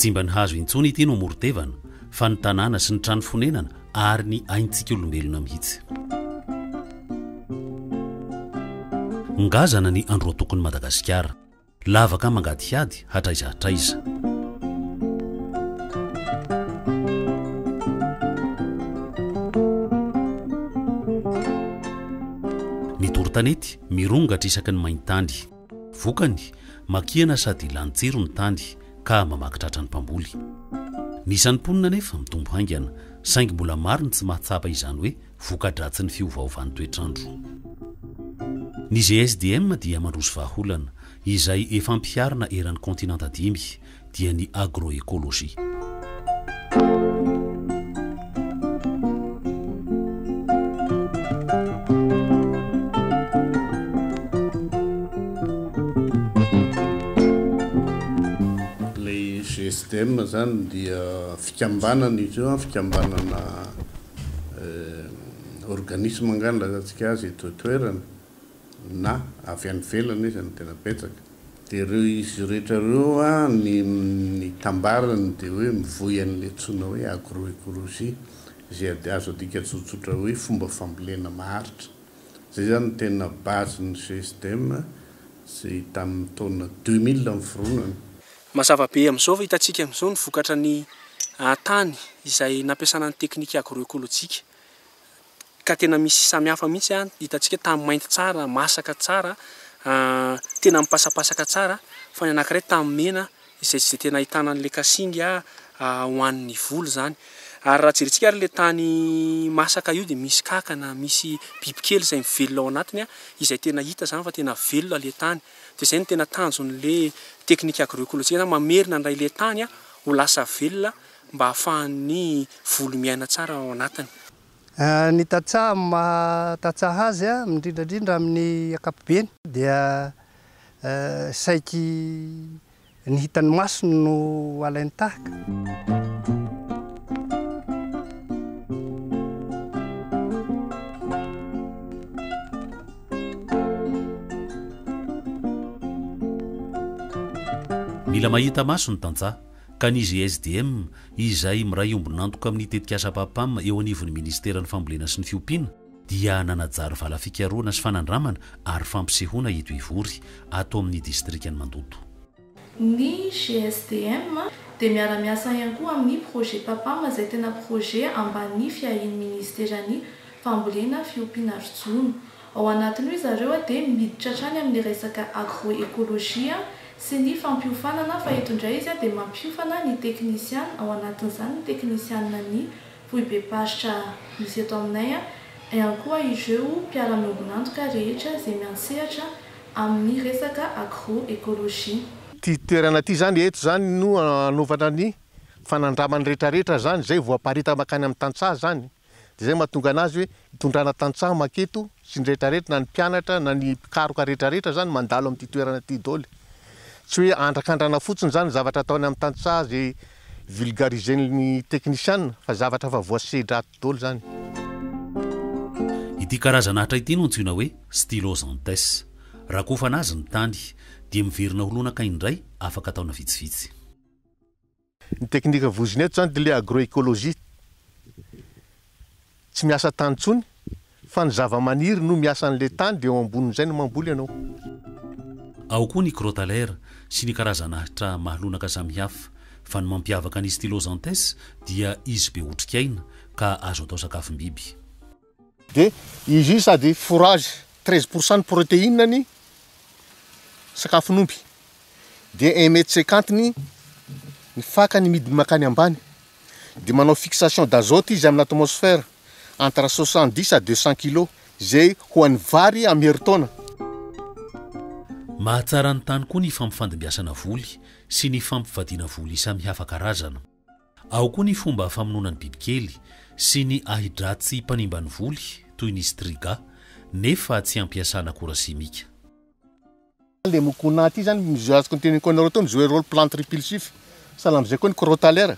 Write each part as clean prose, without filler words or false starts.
Tsy mba ny hazo intsony ity no morotevana fa ny tanàna sy ny trano fonenana ary ny aintsika olombelona mihitsy. Ngazana ny andro tokony Madagasikara, lavaka mangady hiady hatraiza. Ny toron-tanety mirongatra isaky ny maintany, vokany makiana sady lantsiro ny tany ka mamakitratra ny mpamboly. Nisan'ny mponina nefa mitombo haingana, saingy mbola maro ny tsy mahatsapa izany hoe voka-dratsy ny fiovaovan'ny toetrandro. Ny GSDM dia mandroso vahaolana izay efa ampiharina eran'ny kontinanta 5 dia ny AGRO-ECOLOGIE. Le GSDM zany dia fikambanana izy io, fikambanana organisme ngany lazatsika azy toetoerana na avy any velany izy ny tena betsaka. Dia ireo izy rehetra ireo ny tambarany dia hoe mivoy an'le tsona hoe agro-écologie izay azo adika tsotsotra hoe fomba fambolena maharitra. Zay zany tena base ny GSDM zay tamin'ny taona 2000 ny foronany. Mazava be amin'izao fa hitantsika amin'izao ny vokatra ny tany izay nampiasana ny teknika agro-écologique. Ka tena misy samihafa mihitsy hitantsika tamin'ny mainty tsara, masaka tsara, tena mipasapasaka tsara, fa ny anankiray tamin'ny mena izay tena ahitana an'le kasinga ho an'ny volo zany. Ary raha jerentsika ary le tany masaka io dia misy kakana, misy bibikely izay mivelona ao anatiny izay tena hita zany fa tena velona le tany. Dia izay no tena tanjon'le teknika agro-écologique, mamerina ndray le tany ho lasa velona mba ahafahan'ny volo miaina tsara ao anatiny. Ny tatsaha mahatatsaha azy indrindrandrindra amin'ny ankapobeny dia saiky ny hitan'ny masony no alainy tahaka. Mila mahita maso ny tantsaha ka ny GSDM izay miray ombonantoka amin'ny tetikasa-papam eo anivon'ny ministeran'ny fambolena sy ny fiompiana dia nanajary vala fikaroana sy fanandramana ary fampisehoana eto ivory ato amin'ny distrikany Mandoto. Ny GSDM dia miara-miasa ihany koa amin'ny projet papam izay tena projet ambany fiahin'ny ministeran'ny fambolena fiompiana Rojona. Ao anatin'io zareo dia miditra hatrany amin'ny resaka agro-écologie sy ny fampiofanana fa eto indray izy dia mampiofana ny teknisiana ao anatin'izany ny teknisiana ny vohibepasitra misy eto aminay ihany koa ireo mpiara-miombonantoka rehetra izay miantsehatra amin'ny resaka agro-écologie. Ty toerana ty zany eto zany no anaovana ny fanandramany rehetrarehetra zany zay voaparita makany amin'ny tantsaha zany. Dia zay mahatonga anazy hoe hitondrana tantsaha maketo sy ny rehetrarehetra na ny mpianatra na ny mpikaroka rehetrarehetra zany mandalo amin'ity toerana ty daholo. Tsy hoe andrakandrana fotsiny zany zavatra ataony amin'ny tantsaha zay vulgarisen'ny teknisiana fa zavatra fa voasedra daholo zany. Ity karazana ahitra ity no antsoina hoe stylosantès. Rakofana azy ny tany dia miverina holonaka indray afaka ataona vitsivitsy. Ny teknika voziny eto zany dia le agro-écologie. Tsy miasa tany tsony fa ny zava-maniry no miasa an'le tany dia eo ambonin'izay no mamboly ianao. Ao koa ny crotalaire sy ny karazana ahitra mahalonaka samihafa fa ny mampiavaka ny stylosantès dia izy be otrikaina ka azo atao sakafom-biby. Dia izy io sady fourrage 13% protéine ny sakafon'omby. Dia 1,50 m ny fakany midiny makany ambany. Dia manao fixation d'azote izy amin'ny atmosphère entre 70 à 200 kg zay ho an'ny vary amin'ny herintaona. Mahatsara ny tany koa ny fampifandimbiasana voly sy ny fampivadiana voly samihafa karazana. Ao koa ny fomba famonoana ny bibikely sy ny ahidratsy mpanimba ny voly toy ny striga nefa tsy ampiasana akora simika. Le mokona ty zany azoko ny teneniko anareo to mizoe rôle plante répulsif. Sahala am'izay koa ny crotalaire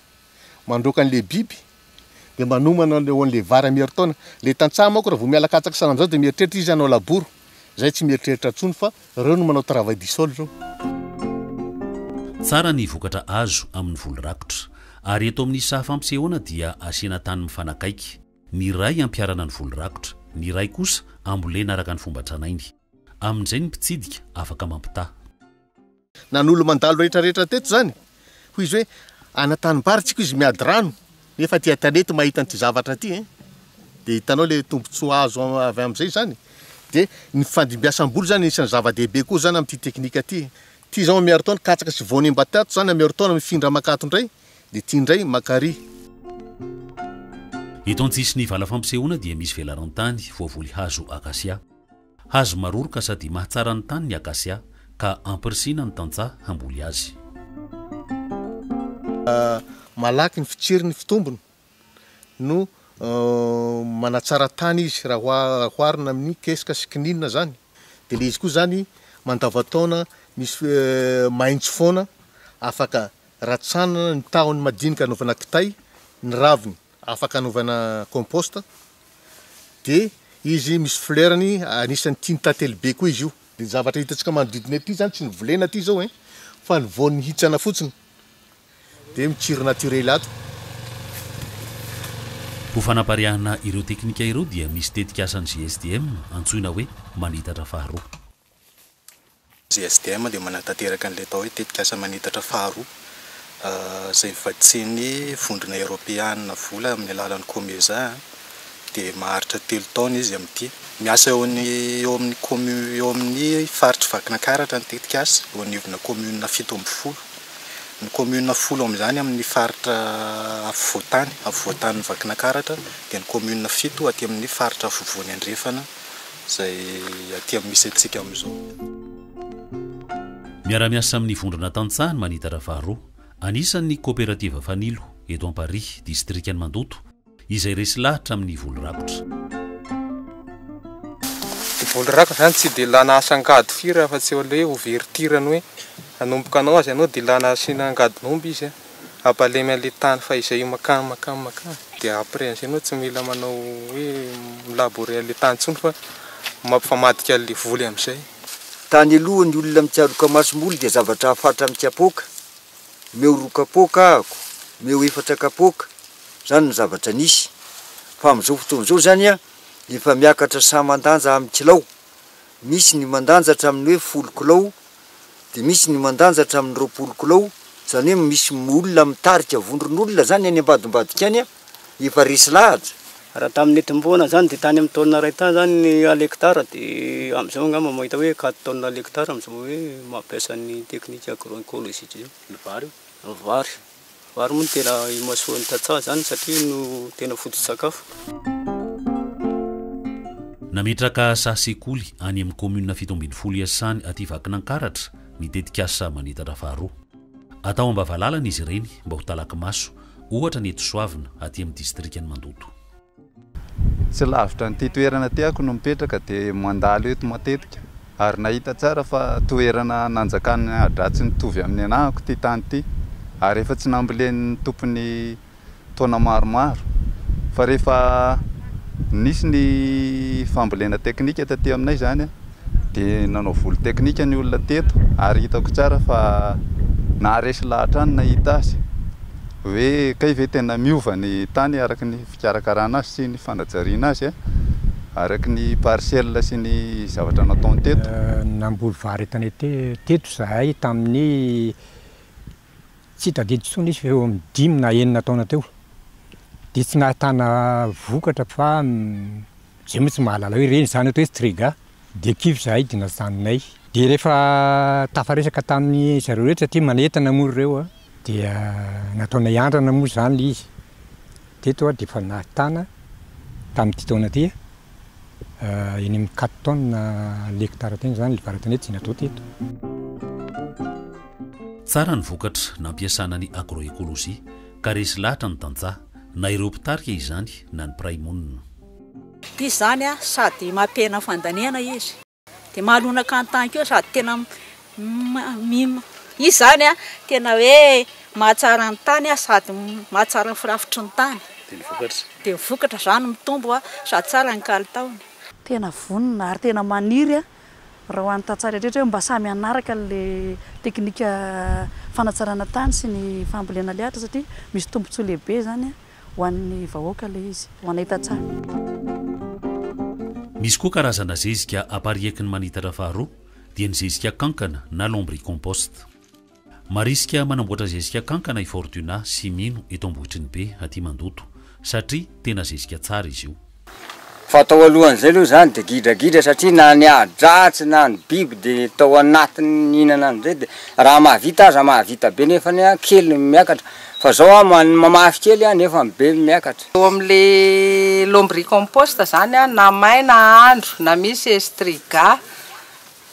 mandroaka an'le biby dia manomana an'le vary amin'ny herintaona. Le tantsaha manko raha vao miala katsaka sahala am'izao dia mieritreritra izy hanao laboro. Zay tsy mieritreritra tsony fa reo no manao travail du sol zao. Tsara ny vokatra azo amin'ny volo rakotra, ary eto amin'ny saha fampisehoana dia asiana tany mifanakaiky. Ny ray ampiarana ny volo rakotra, ny ray kosa ambolena araka ny fomba tranainy. Amin'izay ny mpitsidika afaka mampitaha. Na n'olo mandalo rehetrarehetra teto zany, hoy izy hoe anatanimbary izy miady rano, nefa tia tanety mahita an'ity zavatra ity, dia hitanao le tombontsoa azo avy amin'izay zany. Dia ny fandimbiasam-bolo zany isan'ny zava-dehibe koa zany amin'ity teknika ity. Ty zao miaro taona katsaka sy voany ambatato zany miaro taona mifindra makato indray, dia ty indray makary. Eto antsisy vala fampisehoana dia misy velarantany voavoly hazo akasia. Hazo maroroka sady mahatsara ny tany ny akasia, ka ampirisiana ny tantsaha hamboly azy. Malaky ny fitsiry ny fitombony no manatsara tany izy raha hoarina amin'ny kesika sy kininina zany. Dia le izy koa zany mandavataona misy maintso foana, afaka ratsanana ny tahony madinika anaovana kitay, ny raviny afaka anaovana composta. Dia izy misy fleurany anisan'ny tiany tantely be koa izy io. Dia zavatra hitantsika manodidina ety zany tsy ny volena ity zao fa ny voany hitsana fotsiny. Dia mitsiry naturel ato. Ho fanapariahana ireo teknika ireo dia misy tetikasan'ny GSDM antsoina hoe manitatra faharoa. GSDM dia manatanteraka an'ilay atao hoe tetikasa manitatra faharoa, izay vatsiny vondrona Europeana vola amin'ny alalan'ny Comesa, dia maharitra 3 taona izy amin'ity. Miasa eo amin'ny faritry Vakinakaratra ny tetikasa, eo anivona commune 7 ny commune 10 amin'izany amin'ny faritra afovoantany Vakinakaratra, dia ny commune 7 aty amin'ny faritra afovoany Andrefana, izay aty amin'ny misy antsika amin'izao. Miara-miasa amin'ny vondrona tantsaha ny manitatra faharoa, anisan'ny coopérative fanilo eto Amparihy, district-ny Mandoto, izay resy lahatra amin'ny volo rakotra. Volo rakotra zany tsy dia lana asangady firy fa tsy hoe overtirany hoe hanomboka anao azy ianao dia lana asiana angadin'omby izy, ampalemy an'ilay tany fa izay makany. Dia après an'izay anao tsy mila manao hoe milaborer an'ilay tany intsony fa mampifamadika an'ilay voly amin'izay. Tany aloha ny olona mitsaroka masomboly dia zavatra afatra mitsapoka, meo rokapoka ako, meo efatra kapoka, zany ny zavatra nisy. Fa amin'izao fotoana izao zany efa miakatra sa mandanja amin'ny kilao. Misy ny mandanjatra amin'ny hoe 10 kilao, dia misy ny mandanjatra amin'ny 20 kilao. Zany hoe misy olona mitarika vondron'olona zany any ambadimbadika any efa resy lahatra. Raha tamin'ny etim-boana zany dia tany amin'ny taona ray tany zany ny alektara, dia amin'izao angamba mahita hoe 4 taona alektara amin'izao hoe mampiasa ny teknika AGRO-ECOLOGIE zao. Ny vary moa tena imasoan'ny tantsaha zany satria no tena foto-tsakafo. Nametraka sasekoly any amin'ny commune 7 Iasany aty Vakinakaratra ny tetikasa manitatra faharoa. Atao ambavalalana izy ireny mba ho talaky maso, ohatra ny eto Soavina aty amin'ny district-ny Mandoto. Tsy lavitra ny toerana tiako no mipetraka dia mandalo eto matetika, ary nahita tsara fa toerana nanjakany adratsy nitovy amin'ny anahako ty tany ty, ary efa tsy nambolen'ny tompony taona maromaro, fa rehefa nisy ny fambolena teknika taty aminay zany dia nanao volo teknika ny olona teto, ary hitako tsara fa naharesy lahatra any nahita azy hoe kay ve tena miova ny tany araka ny fikarakarana azy sy ny fanajariana azy, araka ny parcelle sy ny zavatra nataony teto. Namboly vary tany teto zahay tamin'ny tsy tadiditra tsony izy eo amin'ny 5 na 9 taona teo. Dia tsy nahitana vokatra fa zay moa tsy mahalala hoe reny zany hoe striga, dia kivy zahay dia nazaninay. Dia rehefa tafaresaka tamin'ny zareo rehetra satria manentana moa ireo, dia nataonay andrana moa zany izy. Teto dia efa nahitana tamin'ity taona ty eny amin'ny 4 taona l'hectare teny zany le varatany tsy natao teto. Tsara ny vokatra nampiasana ny AGRO-ECOLOGIE, ka resy lahatra ny tantsaha na ireo mpitarika izany na ny mpiray monina. Ty zany sady mampena fandaniana izy, dia mahalonaka ny tany keo sady tena izy zany tena hoe mahatsara ny tany sady mahatsara ny firafitry ny tany. Dia vokatra zany mitombo sady tsara ny kalitaony. Tena vonona ary tena maniry raha hoan'ny tantsara rehetra mba samy anaraka le teknika fanatsarana tany sy ny fambolena liatra satria misy tombontsoa lehibe zany ho an'ny vahoaka le izy ho anay tantsara. Misy koa karazana zezika aparieky ny manitatra faharoa dia ny zezika kankana na lombricompost. Marisika manamboatra zezika kankana i Fortuna sy mino eto ambohitriny be aty Mandoto satria tena zezika tsara izy io. Fatao alohan'izay aloha zany dia gidragidra satria na ny adratsy na ny biby dia tao anatiny hinana an'izay dia raha mahavita aza mahavita be nefa ny kely miakatra fa zao mamafy kely nefa be miakatra. Eo amin'le lombricompost zany na maina andro na misy estriga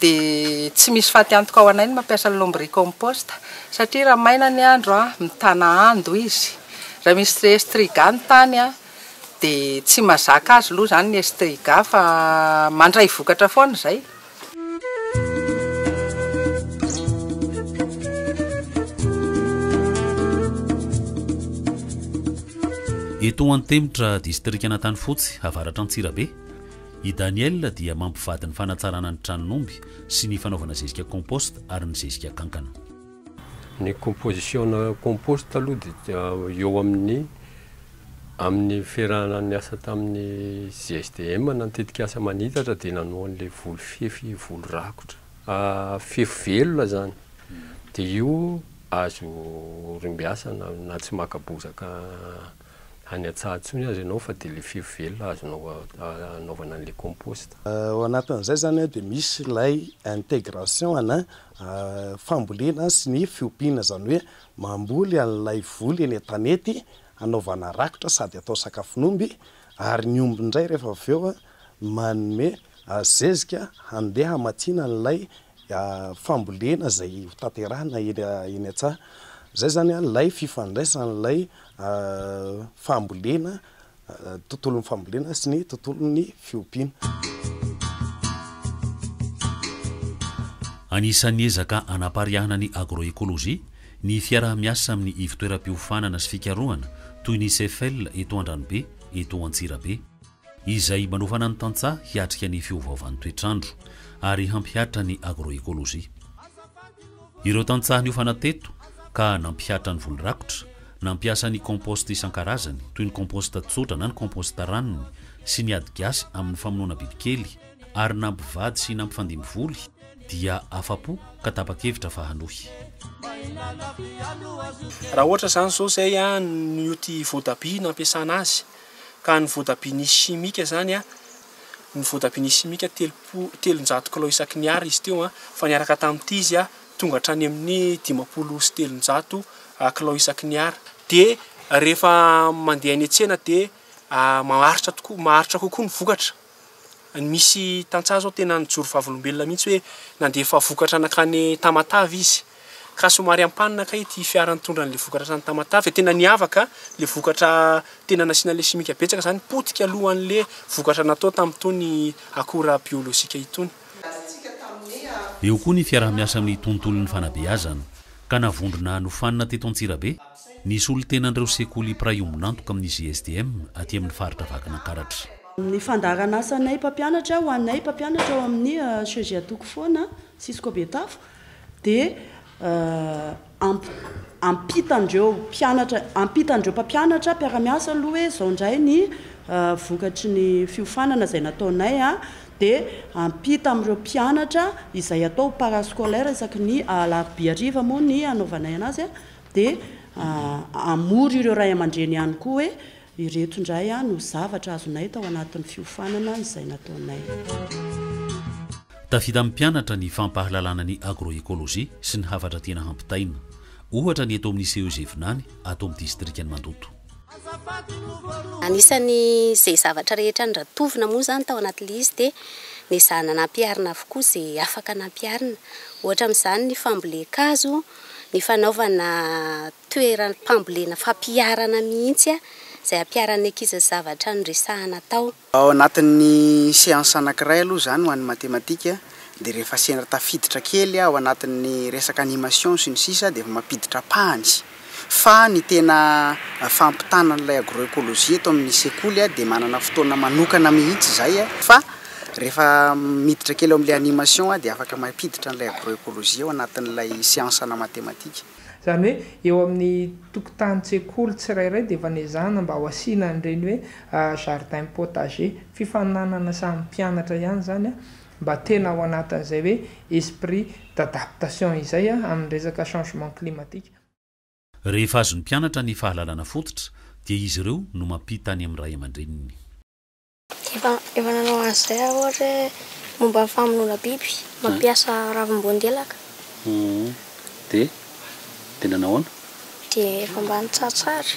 dia tsy misy faty antoka ao anay ny mampiasa lombricompost satria raha maina ny andro mitana ando izy, raha misy estriga ny tany dia tsy mazaka azy aloha zany ny estriga fa mandray vokatra foana zay. Eto Antemitra distrika Anantanyfotsy avaratra Antsirabe, i Daniel dia mampivady ny fanatsarana ny tranon'omby sy ny fanaovana zezika compost ary ny zezika kankana. Ny composition compost aloha dia eo amin'ny ferana ny asa tamin'ny GSDM nantetika asa manitatra dia nanao an'ilay volo fefy volo rakotra fefy velona zany dia io azo rimbiasa na tsy makabozaka any atsahatsony azy ianao fa dia le fefy velona azonao anaovana an'ilay compost. Ao anatin'izay zany dia misy ilay intégration ana fambolena sy ny fiompiana zany hoe mamboly an'ilay voly eny an-tanety anaovana rakotra sady atao sakafon'omby ary ny omby indray rehefa avy eo manome zezika handeha hamatsiana an'ilay fambolena izay tanterahana eny an-tsaha. Zay zany ilay fifandraisan'ilay fambolena, tontolon'ny fambolena sy ny tontolon'ny fiompiana. Anisan'ny ezaka anapariahana ny agro-écologie ny fiarah-miasa amin'ny ivitoeram-piofanana sy fikarohana toy ny CFL eto Andranobe, eto Antsirabe, izay manofana ny tantsaha hiatrika ny fiovaovan'ny toetrandro ary hampihatra ny agro-écologie. Ireo tantsaha niofana teto ka nampihatra ny volo rakotra, nampiasa ny compost isan-karazany toy ny compost tsotra na ny compost ranony sy ny ady gasy amin'ny famonoana bibikely ary nampivady sy nampifandimby voly dia afapo ka tapa-kevitra fa hanohy. Raha ohatra zany zao zay ny ity voatabia nampiasana azy ka ny voatabia nisy chimique zany ny voatabia nisy chimique 300 kg isaky ny ary izy teo fa niaraka tamin'ity izy tonga hatrany amin'ny 50 sy 300 kg isaky ny ary dia rehefa mandeha any an-tsena dia maharitra kokoa ny vokatra. Misy tantsaha zao tena nijoro vavolombelona mihitsy hoe nandefa vokatra nakany Tamatavy izy ka somary ampanina ka ity fiara nitondra an'le vokatra sany Tamatavy tena niavaka le vokatra tena nasiana le simika betsaka zany potika alohan'le vokatra natao tamin'itony akora biolojika itony. Eo koa ny fiarah-miasa amin'ny tontolon'ny fanabeazana ka navondrona nofanina teto Antsirabe ny solontenan'ireo sekoly praiomonantoka amin'ny GSDM aty amin'ny faritra Vakinankaratra. Ny fandarana asanay mpampianatra ho anay mpampianatra ao amin'ny CG atoko foana Sisko Betafo dia ampitandreo mpampianatra mpiara-miasa aloha hoe zao indray ny vokatry ny fiofanana izay nataonay dia ampita amin'ireo mpianatra izay atao parascolaire isaky ny alarobia hariva moa ny anaovanay anazy dia amory ireo ray aman-dreny ihany koa hoe ireto indray no zavatra azonay tao anatin'ny fiofanana izay nataonay. Tafita amin'ny mpianatra ny fampahalalana ny agro-écologie sy ny hafatra tena hampitaina ohatra ny eto amin'ny CEG-nany ato amin'ny distrikany Mandoto. Anisany izay zavatra rehetra ny ratovina moa zany tao anatin'ilay izy dia ny zana nampiarina avokoa izay afaka nampiarina ohatra amin'izany ny famboleka-kazo, ny fanaovana toeram-pambolena fampiarana mihitsy izay ampiarana ankizy zavatra noresahana tao. Ao anatin'ny séance anankiray aloha zany ho an'ny matematika dia rehefa sena tafiditra kely ao anatin'ny resaka animation sy ny sisa dia mampiditra pahany. Fa ny tena fampitanan'ilay agro-écologie eto amin'ny sekoly dia manana fotoana manokana mihitsy zay fa rehefa miditra kely amin'ilay animation dia afaka mampiditra n'ilay agroécologie ao anatin'ilay siansana matematika. Zany hoe eo amin'ny tokotany tsekoly tsirairay dia efa nezahana mba ho asiana an'ireny hoe jardin potager fifaninanana samy mpianatra ihany zany mba tena ao anatin'izay hoe esprit d'adaptation izay amin'ny resaka changement climatique. Rehefa azon'ny mpianatra ny fahalalana fototra dia izy ireo no mampita any amin'ny ray aman-dreniny. Efa nanao an'izay ohatra momba ny famonoana biby mampiasa ravim-boandelaka. Dia nanao ana? Dia efa mba nitsatsara.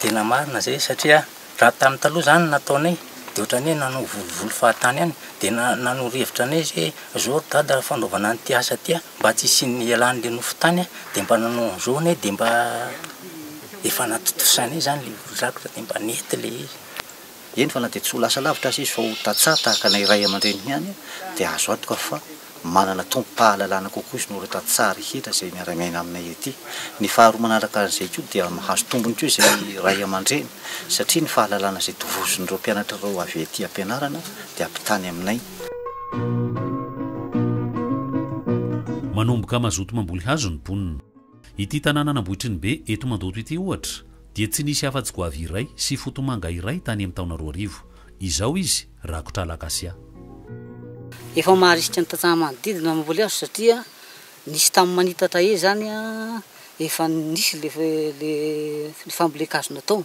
Tena marina zay satria raha tamin'ny taloha zany nataonay dia ohatrany hoe nanao volovolo fahatany any dia nanao rivotra anay zay zao dada fanaovana an'ity asa ty mba tsy isian'ny ialan'le nofo tany dia mba nanao an'izao anay dia mba efa natotosany zany le volakotra dia mba nety le izy. Eny fa na dia tsy ho lasa lavitra sy vao tatsah tahaka nay ray aman-dreny ihany dia azo antoka fa manana tompo-pahalalana kokoa sy noratra tsara hita izay miara-miaina aminay ety. Ny faharoa manaraka an'izay koa dia mahazo tombony koa izay ray aman-dreny satria ny fahalalana izay tovozon'ireo mpianatra ireo avy ety ampianarana dia ampitany aminay. Manomboka mazoto mamboly hazo ny mponina. Ity tanàna nambohitriny be eto Mandoto ity ohatra dia tsy nisy afa-tsy goavy iray sy fotomanga iray tany amin'ny taona 2000. Izao izy rakotra lakasia. Efa maharisitra ny tantsaha manodidina mamboly hazo satria nisy tamin'ny manitatra e zany efa nisy le fambolekazona natao.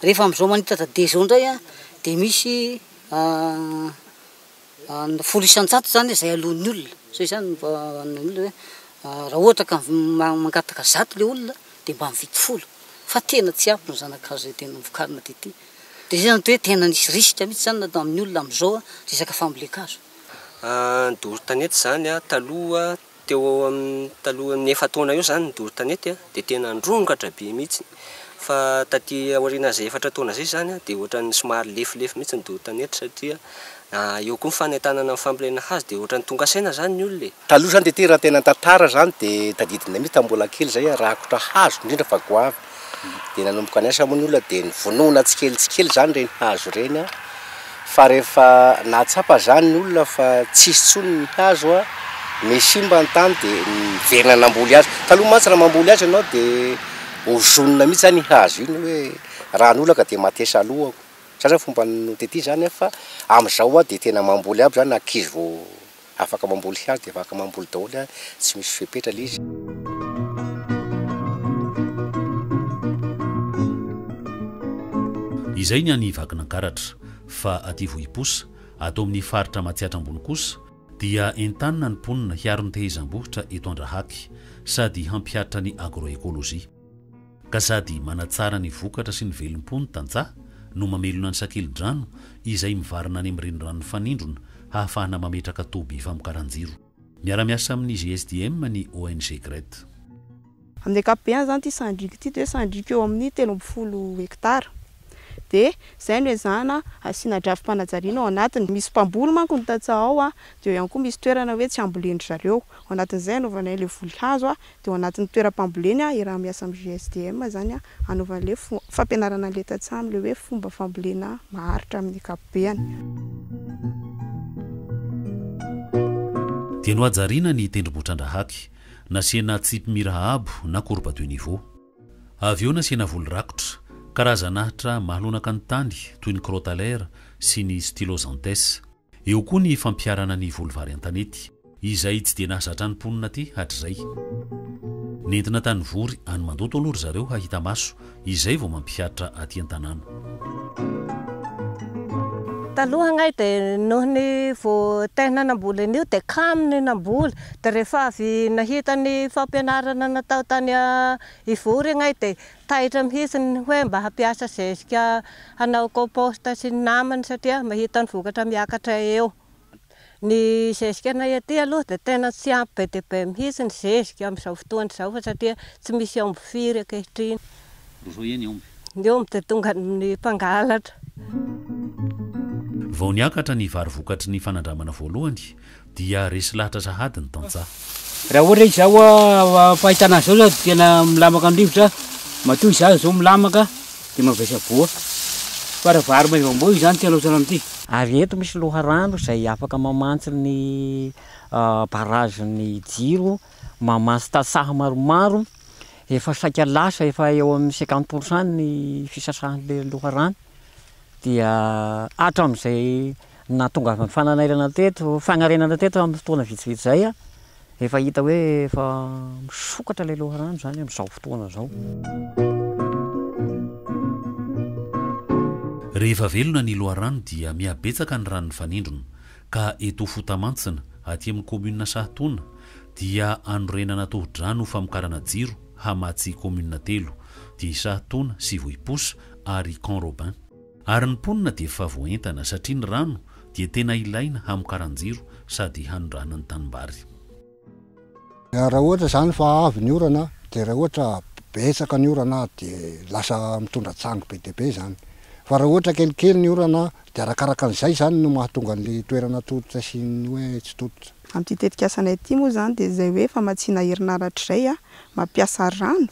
Rehefa amin'izao manitatra de zao indray dia misy 10 isan-jato zany izay alohan'ny olona. Zay zany mba ny olona hoe raha ohatra ka mangataka 100 le olona dia mba mividy 10. Fa tena tsy ampy ny zanakazo tena vokarina tety. Dia zay zany hoe tena nisy risika mihitsy zany natao amin'ny olona amin'izao resaka fambolekazo. Doro tanety zany taloha teo taloha 9 taona eo zany doro tanety dia tena ndrongatra be mihitsy. Fa taty aoriana zay 4 taona zay zany dia ohatran'ny somary lefilefy mihitsy ny doro tanety satria eo koa fanentanana amin'ny fambolena hazo dia ohatran'ny tonga saina zany ny olona. Taloha zany dia ty raha tena tantara zany dia tadidina mihitsy mbola kely zay rakotra hazo indrindra fa goavy. Dia nanomboka ny asa moa ny olona dia nivonoana tsikely zany reny hazo reny fa rehefa natsapa zany ny olona fa tsisy tsony ny hazo mesimba ny tany dia miverina namboly azy. Taloha mantsy raha mamboly azy ianao dia ozonina mihitsy zany hazo iny hoe raha ny olaka dia matesa alohako. Sasa fomba notety zany fa amin'izao dia tena mamboly aby zany ankizy vao afaka mamboly hazo dia afaka mamboly daholo tsy misy fepetra le izy. Izay ny any vakinankaratra fa aty Vohiposa atao amin'ny faritra Matsiatra ambony kosa dia entanina ny mponina hiaro ny tehizam-bohitra eto Andrahaky sady hampiatra ny AGRO-ECOLOGIE ka sady manatsara ny vokatra sy ny velom-pony tantsaha no mamelona ny sakilin-drano izay mivarina any amin'ny renirano fanindrona hahafahana mametraka toby famokaran-jiro. Miara-miasa amin'ny GSDM ny ONG GRET. Amin'ny ankapobeny zany ity sandrika ity dia sandrika eo amin'ny 30 hektara. Dia izay no ezahana asiana drafi-panajariana ao anatiny. Misy mpamboly manko ny tantsaha ao dia ihany koa misy toerana hoe tsy ambolendry zareo. Ao anatin'izay anaovanay ilay voly hazo dia ao anatin'ny toeram-pamboleny raha miasa amin'ny GSDM zany anaovan'ilay fampianarana an'ilay tantsaha amin'ilay hoe fomba fambolena maharitra amin'ny ankapobeny. Dia noajariana ny tendrombohitra Andrahaky nasiana tsipimira abo na courbe de niveau. Avy eo nasiana voly rakotra karazanahitra mahalonaka ny tany toy ny crotalaire sy ny stylosantès. Eo koa ny fampiarana ny volovary an-tanety izay tsy dia nahazatra ny mponina aty hatr'izay. Nentina tany vory any Mandoto aloha zareo hahita maso izay vao mampiatra aty an-tanàna. Taloha ngay dia noho ny vao tena namboly an'io dia kaminy namboly dia rehefa avy nahita ny fampianarana natao tany Ivory ngay dia taitra mihitsy ny hoe mba hampiasa zezika hanao compost sy ny namany satria mahita ny vokatra miakatra eo. Ny zezika anay aty aloha dia tena tsy ampy be dia be mihitsy ny zezika amin'izao fotoana izao fa satria tsy misy omby firy ankehitriny. Zao eny omby. Ny omby dia tonga ny mpangalatra. Vao niakatra ny vary vokatry ny fanandramana voalohany dia resy lahatra sahady ny tantsaha. Raha ohatra izao fahitana zao zao tena milamaka ny rivotra matoy izao milamaka dia mavesa boa. Fa raha vary maivamboa izany tialotsana amin'ity. Ary eto misy loharano izay afaka mamantsy ny barazin'ny jiro, mamantsy tasaha maromaro, efa saika lasa efa eo amin'ny 50% ny fisasahan'le loharano. Dia hatramin'izay nahatonga fananairana teto, fagnarenana teto amin'ny fotoana vitsivitsy zay efa hita hoe efa misokatra le loharano zany amin'izao fotoana zao. Rehefa velona ny loharano dia mihabetsaka ny ranony fanindrona, ka eto Fotamantsina aty amin'ny commune Sahatona dia anorenana tohodrano famokarana jiro hamatsy commune 3 dia Sahatona sy Vohiposa ary Canrobin. Ary ny mponina dia efa voentana satria ny rano dia tena ilaina hamokaran-jiro sady hanondrana ny tanimbary. Raha ohatra zany fa avy ny orana dia raha ohatra betsaka ny orana dia lasa mitondra tsangy be dia be zany. Fa raha ohatra kelikely ny orana dia arakaraka an'izay zany no mahatonga an'le toerana totitra sy ny hoe tsy totitra. Amin'ity tetik'asanay ity moa zany dia zay hoe famatsiana herinaratra izay mampiasa rano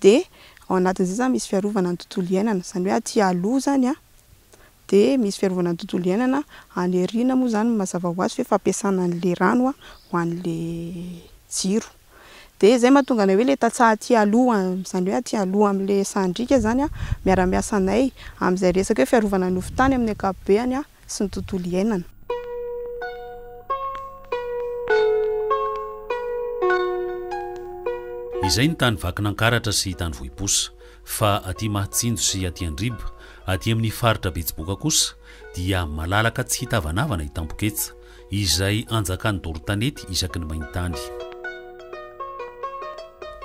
dia ao anatin'izay zany misy fiarovana ny tontolo iainana, zany hoe aty aloha zany dia misy fiarovana ny tontolo iainana, any aoriana moa zany mazava ho azy hoe fampiasana an'le rano ho an'le jiro. Dia zay mahatonga anay hoe le tatsaha aty aloha, zany hoe aty aloha amin'le sandrika zany miara-miasa anay amin'izay resaka hoe fiarovana ny ofon-tany amin'ny ankapobeny sy ny tontolo iainana. Izay ny tany Vakinankaratra sy tany Vohiposa, fa aty Mahatsinjo sy aty Andriba, aty amin'ny faritra Betsiboka kosa dia malalaka tsy hitavanavana Itampoketsa, izay anjakan'ny Dorotanety isaky ny maintany.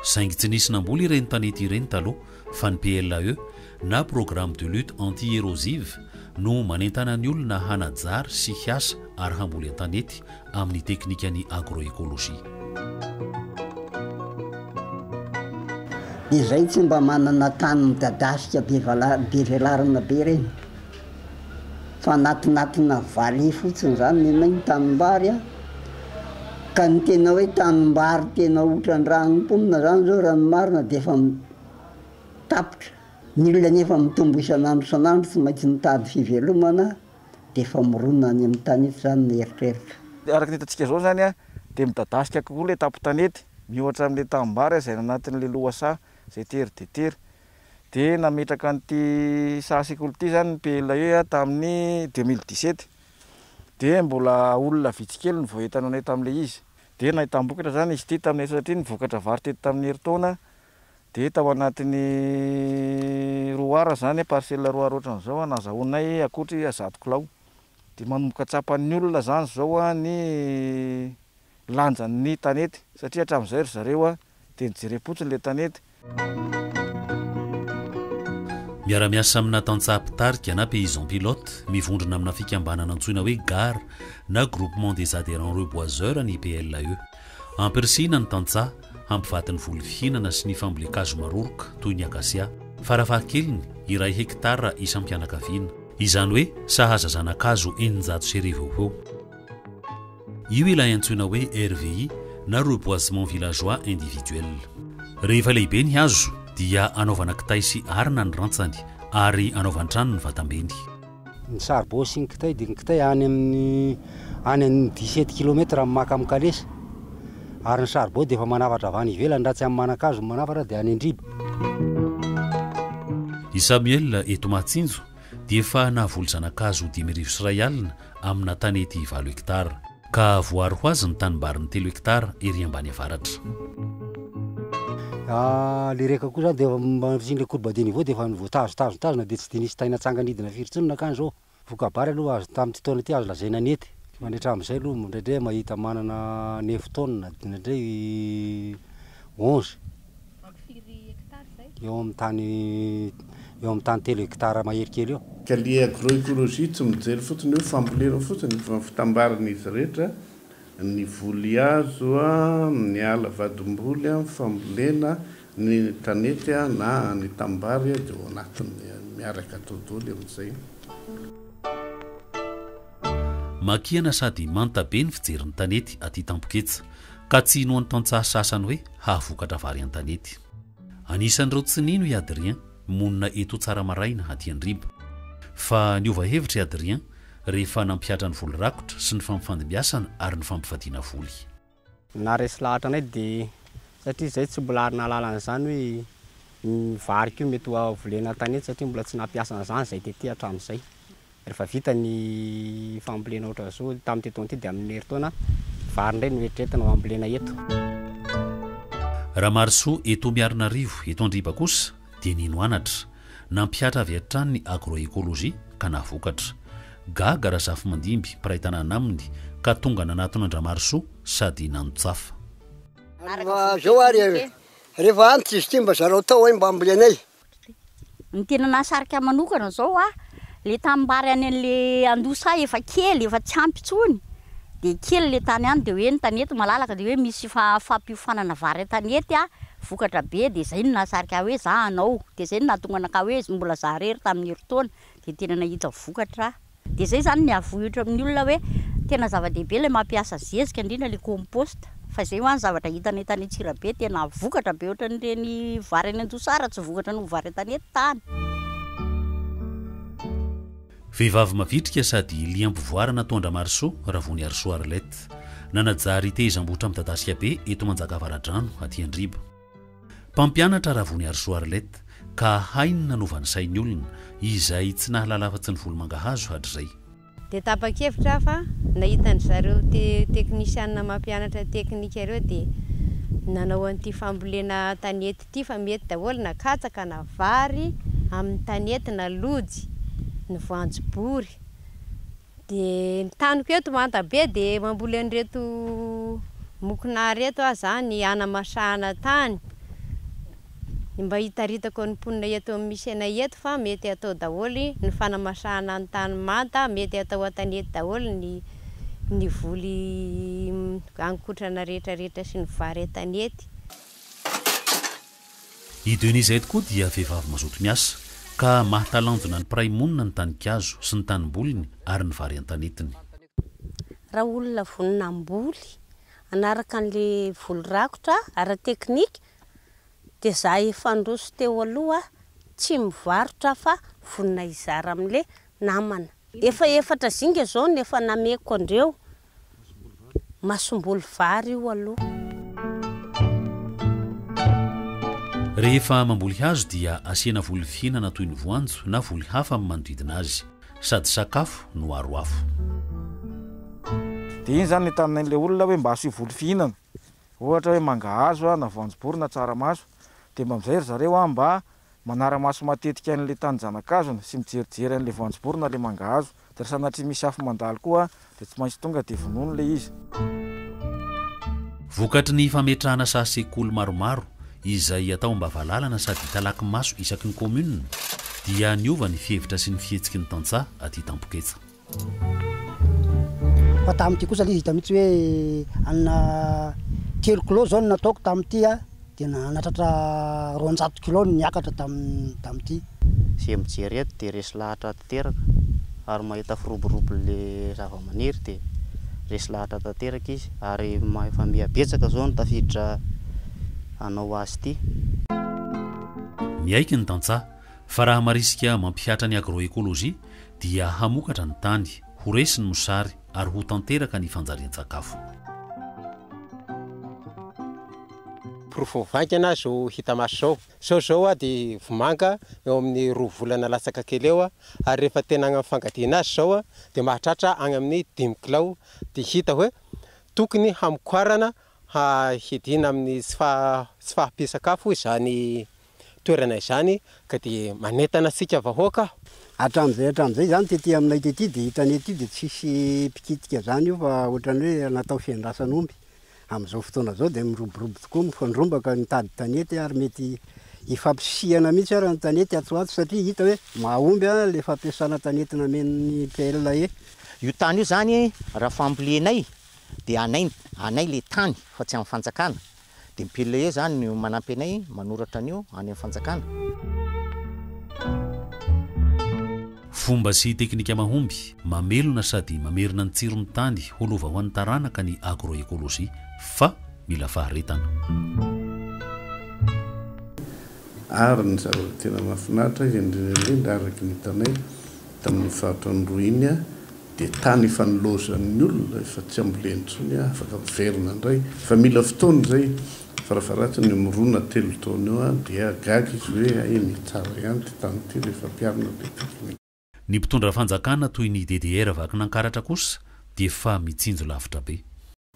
Saingy tsy nisy namboly ireny tanety ireny taloha fa ny PLAE na programme de lutte anti-érosive no manentana ny olona hanajary sy hiasa ary hamboly an-tanety amin'ny teknika ny AGRO-ECOLOGIE. Izay tsy mba manana tany midadasika be velarina be reny. Fa natinatina valy fotsiny zany ny tanimbary ka ny tena hoe tanimbary tena ohatran-draha ny mponina zany zao raha ny marina dia efa tapitra. Ny olona nefa mitombo isan'andro isan'andro tsy maintsy mitady fivelomana dia efa mironona any amin'ny tanety zany ny eritreritra. Araka ny hitantsika zao zany dia midadasika kokoa le tapo-tanety mihoatra amin'le tanimbary izay anatin'le lohasa zay tery dia tery. Dia nametraka an'ity sahasekoly ity zany ny PLAE tamin'ny 2017 dia mbola olona vitsikely ny voentana anay tamin'ilay izy. Dia nahitambokatra zany izy ity taminay satria nivokatra vary teto tamin'ny herintaona dia tao anatin'ny 2 ara zany parcelle 2 ara ohatran'izao nazahoanay akoatry 100 kilao. Dia manomboka tsapan'ny olona zany zao ny lanjan'ny tanety satria hatramin'izay ry zareo dia nijerepotsiny le tanety. Miara-miasa amina tantsaha-pitarika na paysan pilote mivondrona amina fikambanana antsoina hoe GAR na groupement des adhérents reboiseurs ny PLAE. Ampirisihana ny tantsaha hampivatin'ny voly fihinana sy ny fambolekazo maroroka toy ny akasia, farafahakeliny iray hektara isam-pianakaviana, izany hoe sahaza zanakazo 900 eo. Io ilay antsoina hoe RVI na reboisement villageois individuel. Rehefa lehibe ny hazo dia anaovana kitay sy arina ny rantsany ary anaovan-trano ny vatambeny. Ny saribao sy ny kitay dia ny kitay any amin'ny 17 km maka amin'ny Kalesa. Ary ny saribao dia efa manavatra avy any ivelany raha tsy amin'ny Manakazo manavatra dia any Andriba. I Samuel eto Mahatsinjo dia efa nahavoly zanakazo 5,000 alina amina tanety 7 hektara ka voary ho azy ny tanimbariny 3 hektara ery ambany avaratra. Le reka koa zany dia masin'ilay courbe de niveau dia efa voatazotazotazona dia tsy dia nisy taina tsanganidina firy kany zao. Vokabary aloha azo tamin'ity taona ity azo lazaina nety. Mandritra amin'izay aloha indraindray mahita manana 9 tonnes indraindray 11. Eo amin'ny tany 3 hektara mahery kely eo. Ka le agro-écologie tsy mijery fotsiny hoe fambolena fotsiny fa fitambaran'izy rehetra ny voly azo ny ala vadim-boly fambolena ny tanety na ny tambary dia ao anatiny miaraka tontolo amin'izay. Makiana sady manta be ny fijerin'ny tanety aty Tampoketsa ka tsy nohon'ny tantsaha sasany hoe hahavokatra vary an-tanety. Anisan'ireo tsy nino i Adrien monina eto Tsaramaraina aty Andriba. Fa niova hevitra i Adrien rehefa nampiatra ny voly rakotra sy ny fampifandimbiasana ary ny fampifadiana voly. Na resy lahatra anay dia satria izay tsy mbola arina lalana izany hoe varika io mety volena tany eto satria mbola tsy nampiasana izany izay tetỳ hatramin'izay. Rehefa vita ny fambolena ohatra zao tamin'ity taona ity dia amin'ny herintaona vary indray no eritreretina ho ambolena eto. Raha Marso eto Miarinarivo eto Andriba kosa dia ninoanatra nampiatra avy hatrany ny AGRO-ECOLOGIE ka navokatra. Gaga raha zafy mandimby mpiray aminy ka tonga nanatona Ndra Marso sady nanotsafa. Zao ary rehefa antitra izy ity mba zareo tao hoe mba ambolenay. Ny tena nasarika manokana zao le tambary any an'le andosa efa kely efa tsy ampy tsony. Dia kely le tany any dia hoe ny tanety malalaka dia hoe misy fampiofanana vary tanety vokatra be dia izay no nasarika hoe za anao. Dia izay no nahatonga anaka hoe mbola za rery tamin'ny herintaona dia tena nahita vokatra. Dia izay zany ny avohitra amin'ny olona hoe tena zava-dehibe le mampiasa zezika indrindra le compost. Fa izay hoany zavatra hitanay tany Antsirabe tena vokatra be ohatran'ireny vary any Andosara tsy vokatra no vary tanety tany. Vehivavy mavitrika sady liam-pivoarana natao Ndra Marso Ravony Arso Arlette nanajary tehizam-botra midadasika be eto Manjakavaradrano aty Andriba. Mpampianatra Ravony Arso Arlette ka hainy nanovany sainy olona izay tsy nahalala afa-tsy ny volo-mangahazo hatr'izay. Dia tapa-kevitra fa nahitany zareo teknisianina mampianatra teknika ireo dia nanao an'ity fambolena tanety ity fa mety daholo na katsaka na vary amin'ny tanety na lojy ny voanjobory. Dia ny taniko eto manta be dia mamboly an'ireto mokona reto zany anamasahana tany. Mba hitaritako ny mponina eto amin'ny misena eto fa mety atao daholo ny fanamasahana ny tany manta, mety atao an-tanety daholo ny voly ankotrana rehetrarehetra sy ny vary tanety. I Denise eto koa dia vehivavy mazoto miasa ka mahatalanjona ny piraimonina ny tanikazo sy ny tanimboliny ary ny vary an-tanetiny. Raha olona voninam-boly anaraka an'le voly rakotra ara-teknika dia za efa ndroso teo aloha tsy mivarotra fa vonina izara amin'le namana. Efa efatra zinga zao nefa nameko andreo masomboly vary io aloha. Rehefa mamboly hazo dia asiana voly fihinana toy ny voanjo na voly hafa amin'ny manodidina azy sady sakafo no aro afo. Dia iny zany ny tanin'ilay olona hoe mba asio voly fihinana. Ohatra hoe mangahazo na voanjobory na tsaramaso. Dia mba mijery zareo mba manaramaso matetika an'ilay tany zanakazona sy mijerijery an'ilay voanjobory na le mangahazo. Dia sanatria misy afo mandalo koa dia tsy maintsy tonga dia vonono le izy. Vokatry ny fametrahana sasekoly maromaro izay atao mba valalana sady talaky maso isaky ny komuna dia niova ny fihevitra sy ny fihetsiky ny tantsaha aty Tampoketsa. Fa tamin'ity kosa ilay izy hita mihitsy hoe anina 3 kilô zao no nataoko tamin'ity dia nahatratra 200 kilô no niakatra tamin'ity. Izay mijery eto dia resy lahatra tanteraka ary mahita firoborobo le zava-maniry dia resy lahatra tanteraka izy ary efa mihabetsaka zao no tafiditra anao azy ity. Miaiky ny tantsaha fa raha marisika mampihatra ny AGRO-ECOLOGIE dia hamokatra ny tany, ho resy ny mosary ary ho tanteraka ny fanjarian-tsakafo. Profovankana zo hita maso zao dia vomanga eo amin'ny 2 volana latsaka kely eo ary rehefa tena agny fangadiana azy zao dia mahatratra agny amin'ny 5 kilao dia hita hoe tokony hamokarana hidina amin'ny tsy fahampiasakafo izany toerana izany ka dia manentana antsika vahoaka. Hatramin'izay zany tetỳ aminay tetỳ dia hitany ety dia tsisy pikitika zany io fa ohatran'ny hoe natao fiandrasan'omby. Amin'izao fotoana zao dia miroborobo tokoa mifandrombaka mitady tanety ary mety ifampisihana mihitsy ary ny tanety atsoato satria hita hoe mahomby le fampiasana tanety namen'ny PL e. Io tany io zany raha fambolenay dia anay le tany fa tsy amin'ny fanjakana. Dia ny PL zany no manampy anay manoratra an'io any amin'ny fanjakana. Fomba sy teknika mahomby mamelona sady mamerina ny tsirony tany holova ho an'ny taranaka ny AGRO-ECOLOGIE fa mila faharetana. Ary ny zavatra tena mahafinaritra indrindra araky ny hitanay tamin'ny fahatany roa iny dia tany fanolozan'ny olona efa tsy amboleny tsony afaka miverina indray fa mila fotoana zay farafaratsiny mirona 3 taona eo dia gaga izy hoe eny tsara ihany ty tany ty rehefa mpiarina be. Ny mpitondra fanjakana toy ny DDR vaky nankaratra kosa dia efa mitsinjo lavitra be.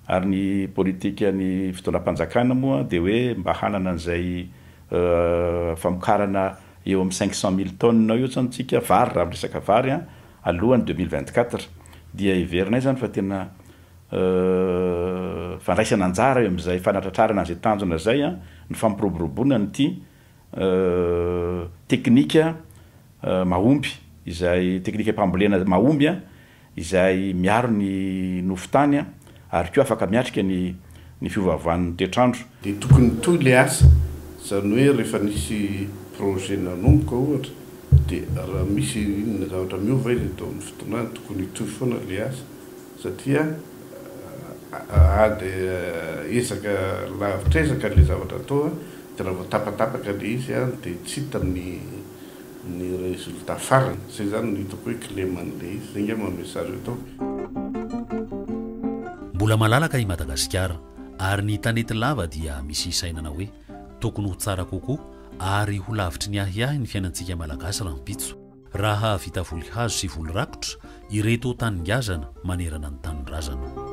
Ary ny politika ny fitondram-panjakana moa dia hoe mba hanana an'izay famokarana eo amin'ny 500,000 tonnes eo zany tsika vary raha resaka vary alohan'ny 2024 dia iverinay zany fa tena fandraisana anjara eo amin'izay fanatratrarana an'izay tanjona zay ny fampiroboroboana nyty teknika mahomby izay teknika mpambolena mahomby izay miaro ny nofotany ary koa afaka miatrika ny fiovaovan'ny toetrandro. Dia tokony toy le asa zany hoe rehefa nisy projet nanomboka ohatra dia raha misy inona zavatra miova izy atao amin'ny fotoana tokony toy foana le asa satria ady ezaka lavitra ezaka le zavatra atao dia raha vao tapatapaka le izy dia tsy hita ny résultat farany. Zay zany no hitako hoe cléman'le izy zay nga mamesage atao. Mbola malalaka i Madagasikara ary ny tanety lava dia misy sainana hoe tokony ho tsara kokoa ary ho lavitry ny ahiahy ny fiainantsika malagasy raha mpitso raha vita voly hazo sy voly rakotra ireto taningazana manerana ny tanin-drazana.